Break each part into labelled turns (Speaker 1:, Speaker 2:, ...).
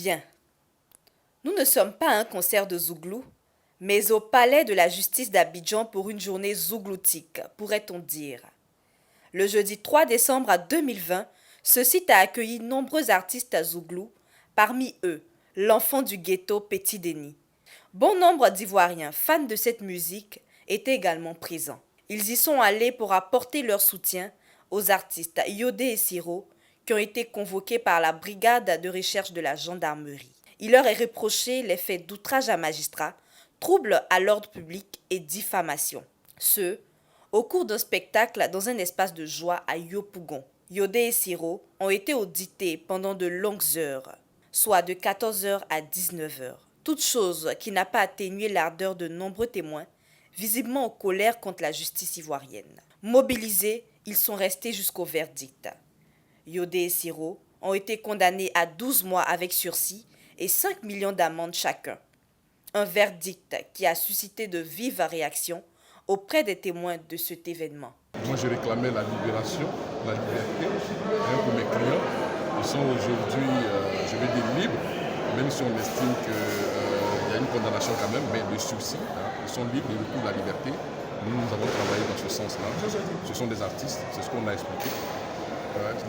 Speaker 1: Bien, nous ne sommes pas à un concert de Zouglou, mais au palais de la justice d'Abidjan pour une journée zougloutique, pourrait-on dire. Le jeudi 3 décembre 2020, ce site a accueilli nombreux artistes zouglous, parmi eux, l'enfant du ghetto Petit Denis. Bon nombre d'Ivoiriens fans de cette musique étaient également présents. Ils y sont allés pour apporter leur soutien aux artistes Yodé et Siro qui ont été convoqués par la brigade de recherche de la gendarmerie. Il leur est reproché les faits d'outrage à magistrat, trouble à l'ordre public et diffamation. Ce, au cours d'un spectacle dans un espace de joie à Yopougon. Yodé et Siro ont été audités pendant de longues heures, soit de 14h à 19h. Toute chose qui n'a pas atténué l'ardeur de nombreux témoins, visiblement en colère contre la justice ivoirienne. Mobilisés, ils sont restés jusqu'au verdict. Yodé et Siro ont été condamnés à 12 mois avec sursis et 5 millions d'amendes chacun. Un verdict qui a suscité de vives réactions auprès des témoins de cet événement.
Speaker 2: Moi, je réclamais la libération, la liberté, pour mes clients. Ils sont aujourd'hui, je vais dire, libres, même si on estime qu'il y a une condamnation quand même, mais le sursis, ils sont libres et le coup de la liberté. Nous avons travaillé dans ce sens-là. Ce sont des artistes, c'est ce qu'on a expliqué.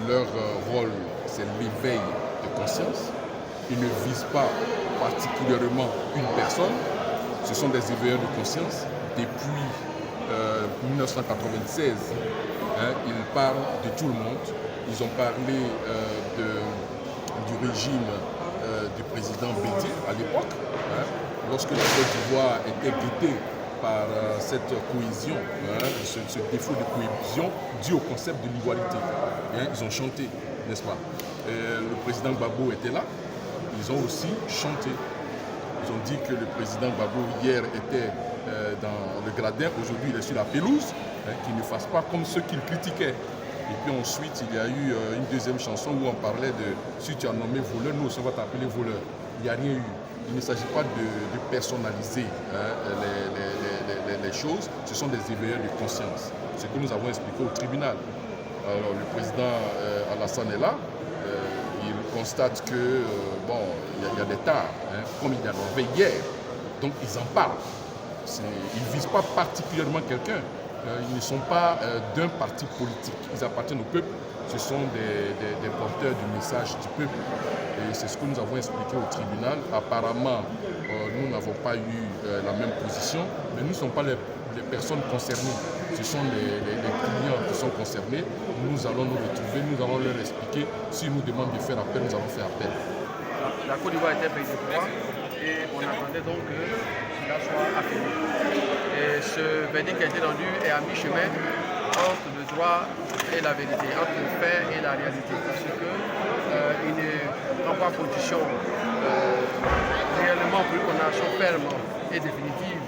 Speaker 2: Leur rôle, c'est l'éveil de conscience. Ils ne visent pas particulièrement une personne. Ce sont des éveilleurs de conscience. Depuis 1996, ils parlent de tout le monde. Ils ont parlé du régime du président Bédi à l'époque, lorsque la Côte d'Ivoire était guettée par cette cohésion, ce défaut de cohésion dû au concept de l'ivoirité. Ils ont chanté, n'est-ce pas? Le président Gbagbo était là, ils ont aussi chanté. Ils ont dit que le président Gbagbo hier était dans le gradin, aujourd'hui il est sur la pelouse, qu'il ne fasse pas comme ceux qu'il critiquaient. Et puis ensuite, il y a eu une deuxième chanson où on parlait de « si tu as nommé voleur, nous aussi on va t'appeler voleur ». Il n'y a rien eu. Il ne s'agit pas de personnaliser les choses, ce sont des éveilleurs de conscience. Ce que nous avons expliqué au tribunal. Alors le président Alassane est là, il constate que il y a des tares, comme il y en avait hier, donc ils en parlent. Ils ne visent pas particulièrement quelqu'un. Ils ne sont pas d'un parti politique. Ils appartiennent au peuple. Ce sont des porteurs du message du peuple. Et c'est ce que nous avons expliqué au tribunal. Apparemment, nous n'avons pas eu la même position, mais nous ne sommes pas les personnes concernées. Ce sont les clients qui sont concernés. Nous allons nous retrouver, nous allons leur expliquer. S'ils nous demandent de faire appel, nous allons faire appel.
Speaker 3: La Côte d'Ivoire était pays de droit et on attendait donc que cela soit affaibli. Et ce verdict qui a été rendu est à mi-chemin entre le droit et la vérité, entre le fait et la réalité. Parce qu'il ne prend pas position réellement pour une condamnation ferme et définitive,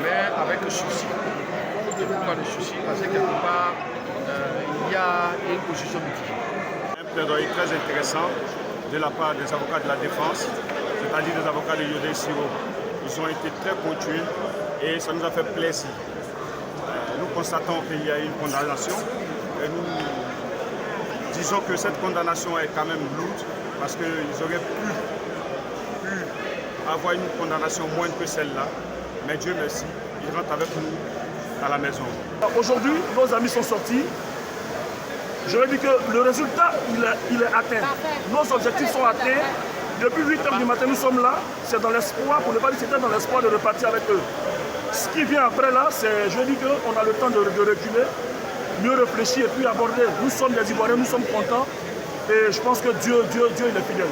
Speaker 3: mais avec le souci. Et pourquoi le souci? Parce que quelque part, il y a une position mitigée.
Speaker 4: Un plaidoyer très intéressant de la part des avocats de la défense, c'est-à-dire des avocats de Yodé et Siro. Ils ont été très pointus et ça nous a fait plaisir. Nous constatons qu'il y a eu une condamnation et nous disons que cette condamnation est quand même lourde parce qu'ils auraient pu avoir une condamnation moindre que celle-là. Mais Dieu merci, ils rentrent avec nous à la maison.
Speaker 5: Aujourd'hui, nos amis sont sortis. Je veux dire que le résultat, il est atteint. Nos objectifs sont atteints. Depuis 8h du matin, nous sommes là. C'est dans l'espoir, pour ne pas dire c'était dans l'espoir de repartir avec eux. Ce qui vient après là, c'est, je dis qu'on a le temps de reculer, mieux réfléchir et puis aborder. Nous sommes des Ivoiriens, nous sommes contents. Et je pense que Dieu il est fidèle.